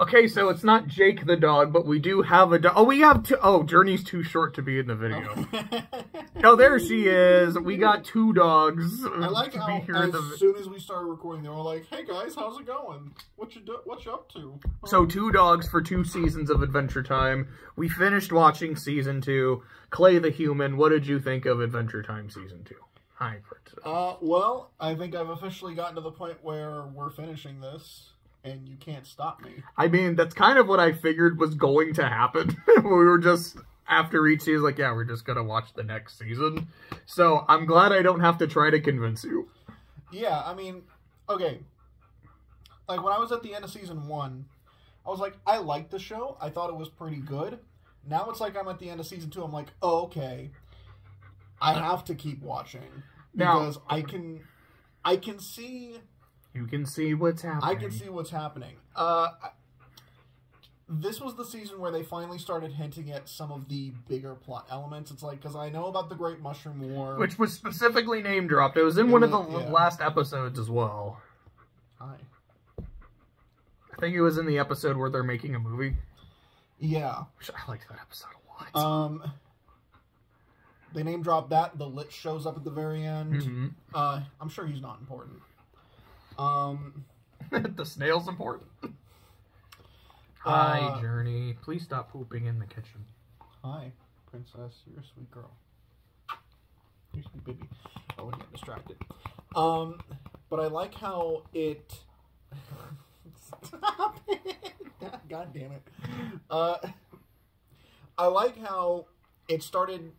Okay, so it's not Jake the dog, but we do have a dog. Oh, we have two. Oh, Journey's too short to be in the video. Oh, there she is. We got two dogs. I like how as soon as we started recording, they were like, "Hey guys, how's it going? What you up to?" So 2 dogs for 2 seasons of Adventure Time. We finished watching season 2. Clay the Human, what did you think of Adventure Time season 2? Hi, Princess. Well, I think I've officially gotten to the point where we're finishing this. And you can't stop me. I mean, that's kind of what I figured was going to happen. We were just, after each season, like, yeah, we're just going to watch the next season. So, I'm glad I don't have to try to convince you. Yeah, I mean, okay. Like, when I was at the end of season 1, I was like, I liked the show. I thought it was pretty good. Now it's like I'm at the end of season 2. I'm like, oh, okay. I have to keep watching. Because now, I can see... You can see what's happening. I can see what's happening. This was the season where they finally started hinting at some of the bigger plot elements. It's like, because I know about the Great Mushroom War. Which was specifically name-dropped. It was in one of the last episodes as well. Hi. I think it was in the episode where they're making a movie. Yeah. I liked that episode a lot. They name-dropped that. The Lich shows up at the very end. Mm-hmm. I'm sure he's not important. The snail's important. Hi, Journey. Please stop pooping in the kitchen. Hi, Princess. You're a sweet girl. You're a sweet baby. Oh, we're getting distracted. But I like how it... Stop it! God damn it. I like how it started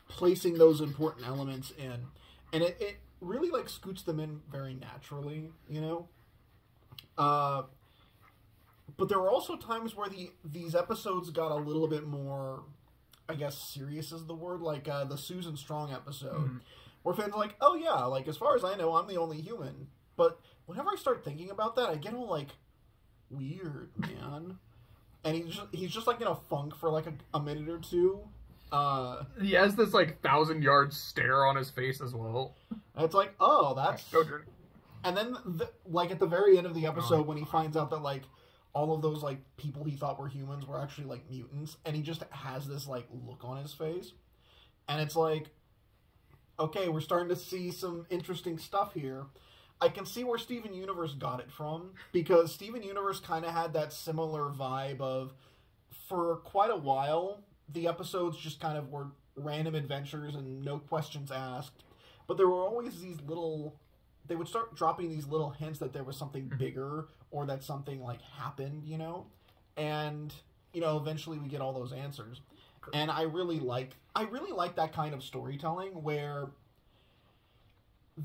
placing those important elements in. And it really, like, scoots them in very naturally, you know? But there were also times where these episodes got a little bit more, I guess, serious is the word, like the Susan Strong episode, where Finn's like, oh yeah, like, as far as I know, I'm the only human. But whenever I start thinking about that, I get all, like, weird, man. And he's just like, in a funk for, like, a minute or two. He has this, like, 1,000-yard stare on his face as well. And it's like, oh, that's... And then, like, at the very end of the episode, when he finds out that, like, all of those, like, people he thought were humans were actually, like, mutants, and he just has this, like, look on his face. And it's like, okay, we're starting to see some interesting stuff here. I can see where Steven Universe got it from, because Steven Universe kind of had that similar vibe of, for quite a while, the episodes just kind of were random adventures and no questions asked. But there were always these little... They would start dropping these little hints that there was something bigger or that something, like, happened, you know? And, you know, eventually we get all those answers. And I really like that kind of storytelling where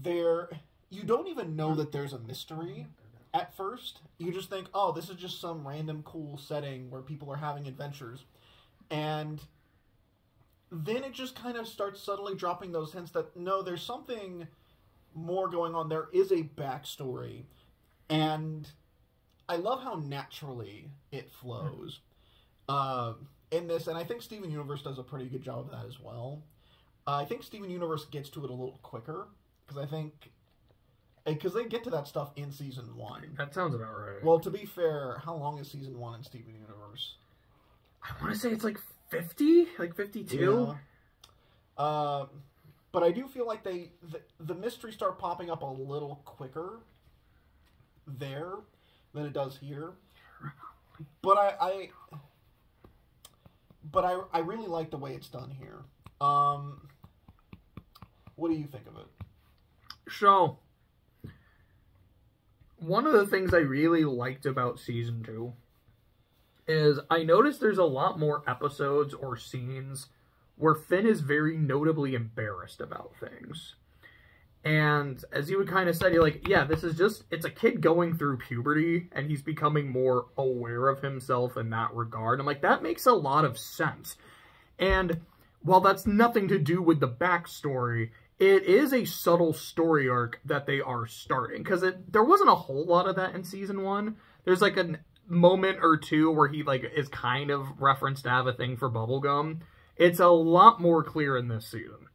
you don't even know that there's a mystery at first. You just think, oh, this is just some random cool setting where people are having adventures. And then it just kind of starts subtly dropping those hints that, no, there's something more going on. There is a backstory. And I love how naturally it flows in this. And I think Steven Universe does a pretty good job of that as well. I think Steven Universe gets to it a little quicker. Because they get to that stuff in Season 1. That sounds about right. Well, to be fair, how long is Season 1 in Steven Universe? I want to say it's like 50? Like 52? Yeah. But I do feel like the mysteries start popping up a little quicker there than it does here. But I really like the way it's done here. What do you think of it? So, one of the things I really liked about Season 2 is I noticed there's a lot more episodes or scenes where Finn is very notably embarrassed about things. And as you would kind of said, you're like, yeah, this is just, it's a kid going through puberty, and he's becoming more aware of himself in that regard. I'm like, that makes a lot of sense. And while that's nothing to do with the backstory, it is a subtle story arc that they are starting. Because there wasn't a whole lot of that in Season 1. There's like a moment or two where he like is kind of referenced to have a thing for bubblegum. It's a lot more clear in this season.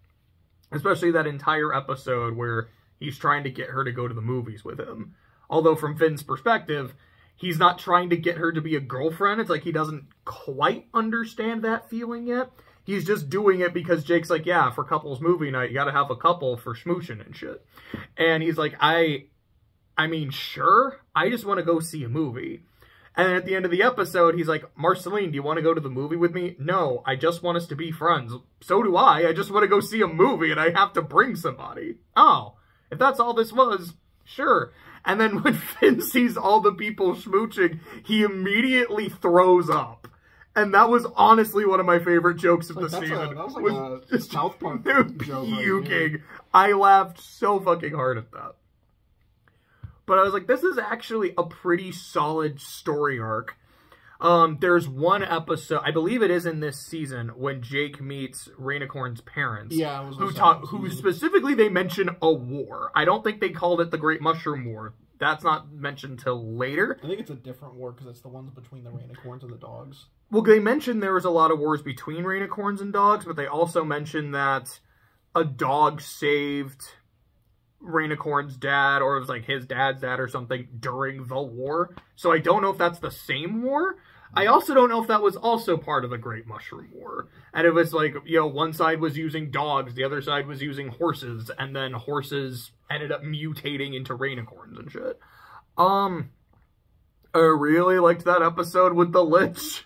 Especially that entire episode where he's trying to get her to go to the movies with him. Although from Finn's perspective, he's not trying to get her to be a girlfriend. It's like he doesn't quite understand that feeling yet. He's just doing it because Jake's like, yeah, for couples movie night, you gotta have a couple for smooching and shit. And he's like, I mean, sure, I just want to go see a movie. And at the end of the episode, he's like, Marceline, do you want to go to the movie with me? No, I just want us to be friends. So do I. I just want to go see a movie and I have to bring somebody. Oh, if that's all this was, sure. And then when Finn sees all the people smooching, he immediately throws up. And that was honestly one of my favorite jokes of the season. That was like a South Park joke. Puking. Right, I laughed so fucking hard at that. But I was like, this is actually a pretty solid story arc. There's one episode, I believe it is in this season, when Jake meets Rainicorn's parents. Yeah, it was who specifically they mention a war. I don't think they called it the Great Mushroom War. That's not mentioned till later. I think it's a different war because it's the ones between the Rainicorns and the dogs. Well, they mentioned there was a lot of wars between Rainicorns and dogs, but they also mentioned that a dog saved Rainicorn's dad, or it was like his dad's dad or something, during the war. So I don't know if that's the same war. I also don't know if that was also part of the Great Mushroom War. And it was like, you know, one side was using dogs, the other side was using horses, and then horses ended up mutating into Rainicorns and shit. I really liked that episode with the Lich.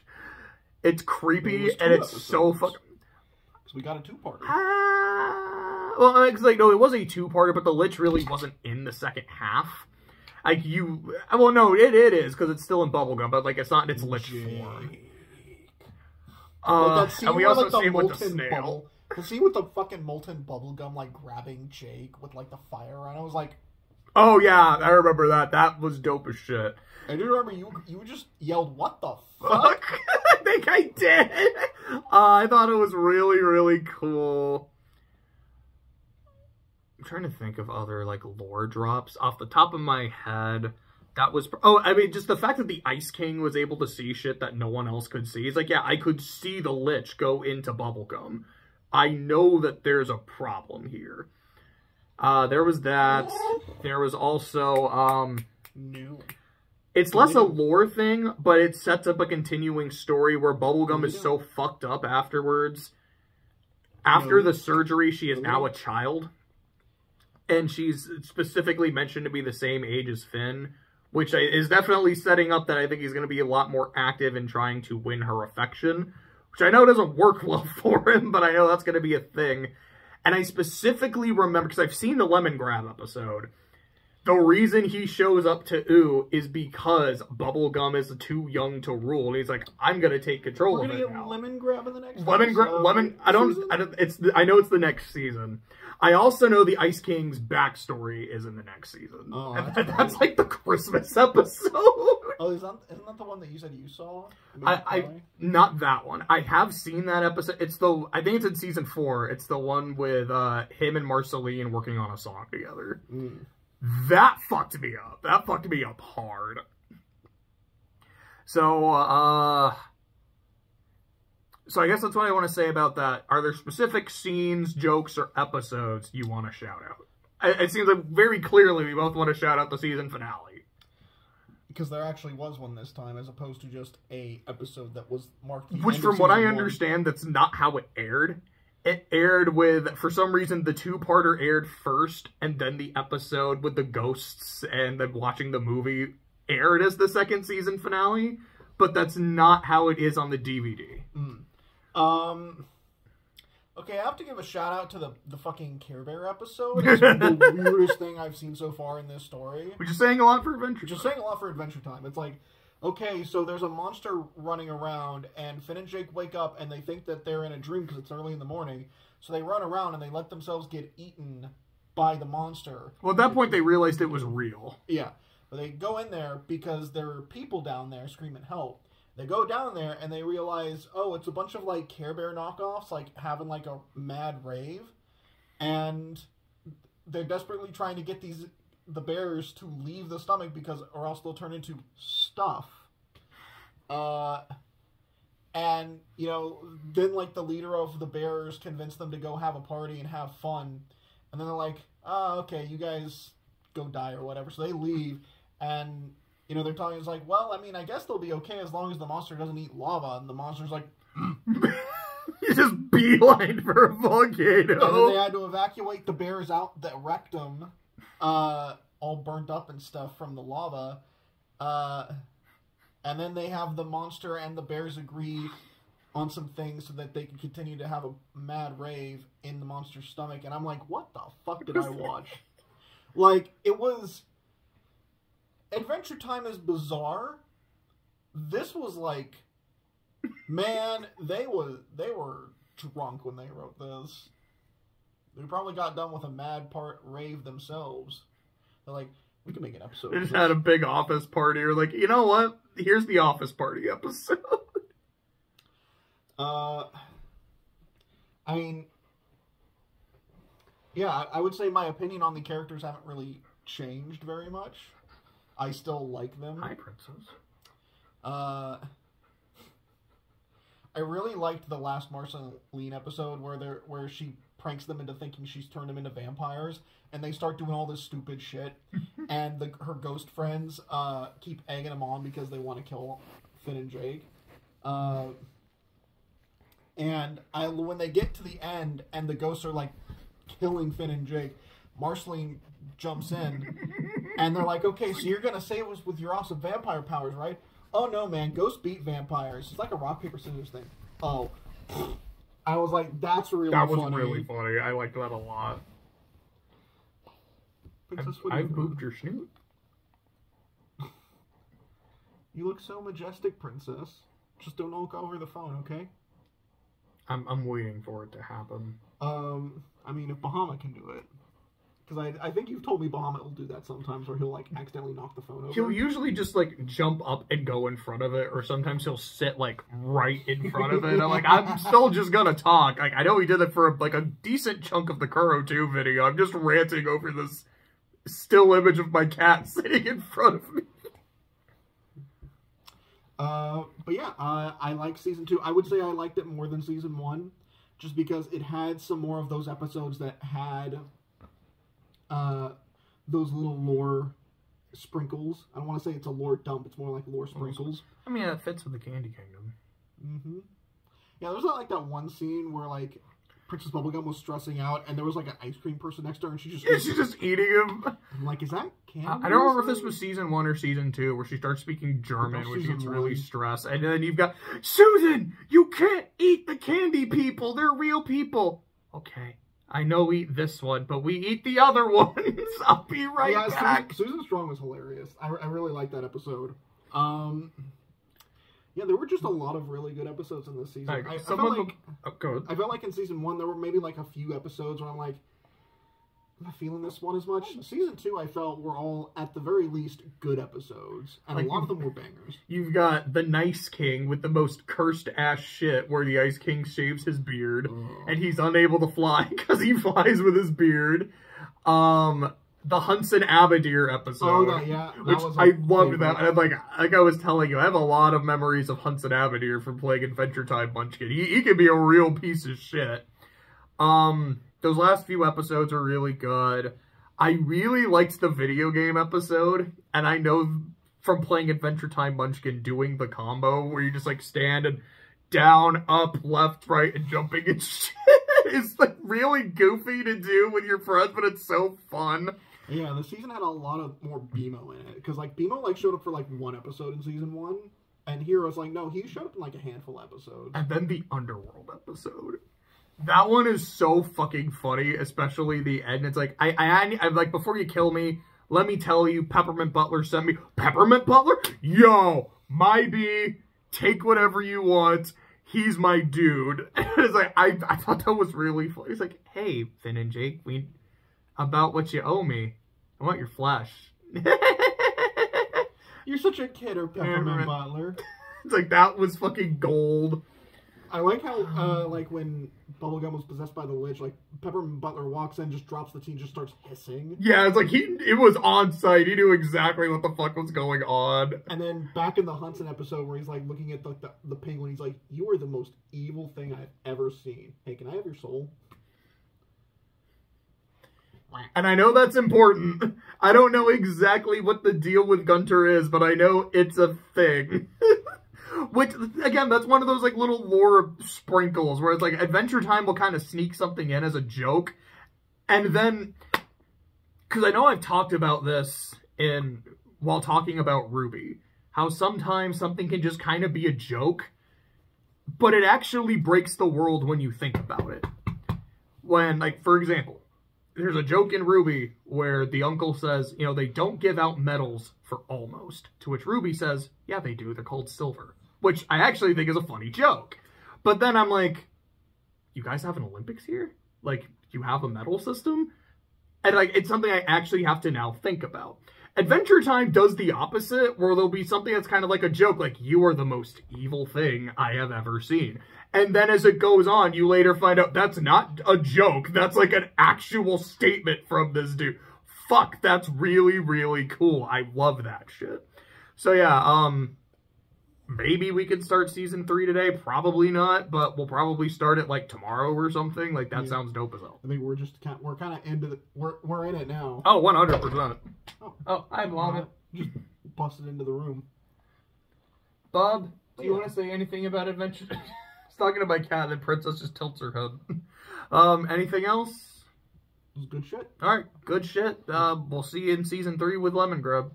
It's creepy, and it's so fucking... So we got a two-parter. Well, it's like, no, it was a two-parter, but the Lich really wasn't in the second half. Like, well, no, it is, because it's still in Bubblegum, but, like, it's not in its Lich form. And we also see him with the snail. The scene with the fucking molten bubblegum, like, grabbing Jake with, like, the fire around, I was like... Oh, yeah, I remember that. That was dope as shit. I do remember you just yelled, what the fuck? I think I did. I thought it was really, really cool. I'm trying to think of other, like, lore drops. Off the top of my head, that was... Oh, I mean, just the fact that the Ice King was able to see shit that no one else could see. He's like, yeah, I could see the Lich go into Bubblegum. I know that there's a problem here. There was that. There was also, No. It's less a lore thing, but it sets up a continuing story where Bubblegum is so fucked up afterwards. After the surgery, she is now a child. And she's specifically mentioned to be the same age as Finn, which is definitely setting up that I think he's going to be a lot more active in trying to win her affection, which I know doesn't work well for him, but I know that's going to be a thing. And I specifically remember, because I've seen the Lemon Grab episode, the reason he shows up to Ooh is because Bubblegum is too young to rule. And he's like, I'm going to take control of it now. We're going to get Lemon Grab in the next season? I know it's the next season. I also know the Ice King's backstory is in the next season. Oh, and that's like the Christmas episode. Oh, isn't that the one that you said you saw? Not that one. I have seen that episode. I think it's in season 4. It's the one with him and Marceline working on a song together. That fucked me up. That fucked me up hard. So I guess that's what I want to say about that. Are there specific scenes, jokes, or episodes you want to shout out? It seems like very clearly we both want to shout out the season finale. Because there actually was one this time, as opposed to just a episode that was marked the Which, end from of what I season understand, that's not how it aired. It aired with, for some reason, the two-parter aired first, and then the episode with the ghosts and then watching the movie aired as the second season finale. But that's not how it is on the DVD. Okay, I have to give a shout out to the fucking Care Bear episode. It's the weirdest thing I've seen so far in this story. Which is saying a lot for Adventure Time. Just saying a lot for Adventure Time. It's like, okay, so there's a monster running around, and Finn and Jake wake up, and they think that they're in a dream because it's early in the morning. So they run around, and they let themselves get eaten by the monster. Well, at that point, they realized it was real. Yeah. But they go in there because there are people down there screaming help. They go down there, and they realize, oh, it's a bunch of, like, Care Bear knockoffs, like, having, like, a mad rave. And they're desperately trying to get the bears to leave the stomach or else they'll turn into stuff. And, you know, then, like, the leader of the bears convinced them to go have a party and have fun. And then they're like, oh, okay, you guys go die or whatever. So they leave, and you know, they're telling us, like, well, I mean, I guess they'll be okay as long as the monster doesn't eat lava. And the monster's like, You just beeline for a volcano. And then they had to evacuate the bears out that wrecked them, all burnt up and stuff from the lava. And then they have the monster and the bears agree on some things so that they can continue to have a mad rave in the monster's stomach. And I'm like, what the fuck did I watch? Like, it was... Adventure Time is bizarre. This was like... Man, they were drunk when they wrote this. They probably got done with a mad rave themselves. They're like, we can make an episode. They just had a big office party. Or like, you know what? Here's the office party episode. I mean, yeah, I would say my opinion on the characters haven't really changed very much. I still like them. Hi, Princess. I really liked the last Marceline episode where she pranks them into thinking she's turned them into vampires, and they start doing all this stupid shit, and her ghost friends keep egging them on because they want to kill Finn and Jake. And when they get to the end and the ghosts are like killing Finn and Jake, Marceline jumps in, and they're like, "Okay, so you're gonna save us with your awesome vampire powers, right?" "Oh no, man, ghosts beat vampires. It's like a rock paper scissors thing." Oh, I was like, "That's really funny." That was really funny. I liked that a lot. Princess, I've moved your snoot. You look so majestic, Princess. Just don't look over the phone, okay? I'm waiting for it to happen. I mean, if Bahamut can do it. Because I think you've told me Bahamut will do that sometimes, where he'll, like, accidentally knock the phone over. He'll usually just, like, jump up and go in front of it, or sometimes he'll sit, like, right in front of it. I'm like, I'm still just gonna talk. Like, I know he did it for, like, a decent chunk of the Kuro 2 video. I'm just ranting over this still image of my cat sitting in front of me. But yeah, I like Season 2. I would say I liked it more than Season 1, just because it had some more of those episodes that had... those little lore sprinkles. I don't want to say it's a lore dump. It's more like lore sprinkles. I mean, that fits with the Candy Kingdom. Mm-hmm. Yeah, there's not like that one scene where like Princess Bubblegum was stressing out and there was like an ice cream person next to her and she's just eating him. I'm like, is that candy? I don't remember if this was Season 1 or Season 2 where she starts speaking German when she gets really stressed. And then you've got, Susan, you can't eat the candy people. They're real people. Okay. I know we eat this one, but we eat the other ones. I'll be right back. Susan Strong was hilarious. I really liked that episode. Yeah, there were just a lot of really good episodes in this season. I felt like in Season 1, there were maybe like a few episodes where I'm like, I'm not feeling this one as much. Season 2, I felt, were all, at the very least, good episodes. And like, a lot of them were bangers. You've got the Nice King with the most cursed-ass shit, where the Ice King shaves his beard, and he's unable to fly because he flies with his beard. The Hunson Abadir episode. Oh, yeah. Which I loved that. And like I was telling you, I have a lot of memories of Hunson Abadir from playing Adventure Time Munchkin. He can be a real piece of shit. Those last few episodes are really good. I really liked the video game episode, and I know from playing Adventure Time Munchkin doing the combo where you just like stand and down, up, left, right, and jumping and shit. It's like really goofy to do with your friends, but it's so fun. Yeah, the season had a lot of more BMO in it, because like BMO like showed up for like one episode in Season 1, and here I was like, no, he showed up in like a handful of episodes. And then the Underworld episode. That one is so fucking funny, especially the end. It's like, I'm like, before you kill me, let me tell you, Peppermint Butler sent me. Peppermint Butler? Yo, my B, take whatever you want. He's my dude. It's like, I thought that was really funny. It's like, hey, Finn and Jake, about what you owe me. I want your flesh. You're such a kidder, Peppermint Butler. It's like, that was fucking gold. I like how, like, when Bubblegum was possessed by the Lich, like, Peppermint Butler walks in, just drops the tea, and just starts hissing. Yeah, it's like, it was on site. He knew exactly what the fuck was going on. And then back in the Hunson episode where he's, like, looking at the penguin, he's like, you are the most evil thing I've ever seen. Hey, can I have your soul? And I know that's important. I don't know exactly what the deal with Gunter is, but I know it's a thing. Which, again, that's one of those, like, little lore sprinkles where it's like Adventure Time will kind of sneak something in as a joke. And then, because I know I've talked about this while talking about Ruby, how sometimes something can just kind of be a joke, but it actually breaks the world when you think about it. When, like, for example, there's a joke in Ruby where the uncle says, you know, they don't give out medals for almost. To which Ruby says, yeah, they do. They're called silver. Which I actually think is a funny joke. But then I'm like, you guys have an Olympics here? Like, you have a medal system? And, like, it's something I actually have to now think about. Adventure Time does the opposite, where there'll be something that's kind of like a joke, like, you are the most evil thing I have ever seen. And then as it goes on, you later find out that's not a joke. That's like an actual statement from this dude. Fuck, that's really, really cool. I love that shit. So yeah, maybe we could start season 3 today. Probably not, but we'll probably start it like tomorrow or something. Like that sounds dope as hell. I think we're kind of into the we're in it now. Oh, 100%. Oh, I'm Lana. Just busted into the room. Bob, do you want to say anything about Adventure? I was talking to my cat, and Princess just tilts her head. Anything else? It was good shit. All right, good shit. We'll see you in season 3 with Lemon Grub.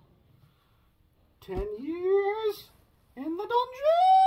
10 years in the dungeon.